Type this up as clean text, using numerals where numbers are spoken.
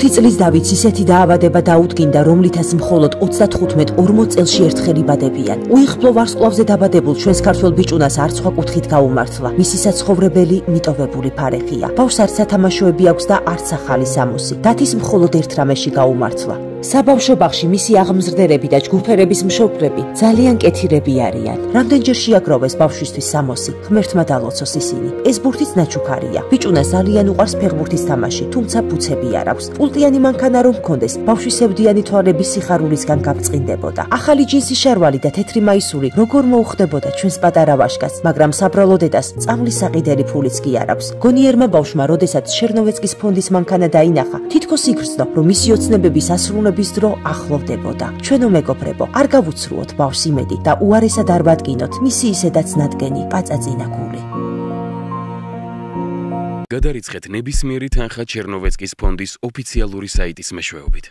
5 წლის დავითს ისეთი დაავადება დაუდგინდა, რომლითაც მხოლოდ 35-40 წელში ერთხელ იბადებიან. უიღბლო ვარსკვლავზე დაბადებულ ჩვენს ქართველ ბიჭუნას არც სხვა კუთხით გაუმართლა. მისი საცხოვრებელი მიტოვებული ფარეხია. ბავშვს არც სათამაშოები აქვს და არც ახალი სამოსი. დათის მხოლოდ ერთ რამეში გაუმართლა. საბავშვო ბაღში მისი აღმზრდელები და ჯგუფერების მშობლები ძალიან კეთილები არიან. რამდენჯერ შეაგროვეს ბავშვისთვის სამოსი, ღმერთმა დალოცოს ისინი. ეს ბურთიც ნაჩუქარია. ბიჭუნას ძალიან უყვარს ფეხბურთის თამაში, თუმცა ბუცები არ აქვს. პულტიანი მანქანა რომ ჰქონდეს, ბავშვისევლიანი თვალების სიხარულისგან გავწყინდებოდა. ახალი ჯინსის შარვალი და თეთრი მაისური როგორ მოუხდებოდა ჩვენს პატარა ვაჟკაცს, მაგრამ საბრალო დედას წამლის საყიდელი ფულიც კი არ აქვს. გონიერმა ბავშვმა, როდესაც შერნოვეცკის ფონდის მანქანა დაინახა, თითქოს იგრძნო, რომ მისი ოცნებების ასრულების დრო ახლოვდებოდა. ჩვენო მეგობრებო, არ გავუცრუოთ ბავშვს იმედი და უარესად არ ვადგინოთ მისი ისედაც ნადგენი პაწაწინა გული. გადარიცხეთ ნებისმიერი თანხა ჩერნოვეცკის ფონდის ოფიციალური საიტის მეშვეობით.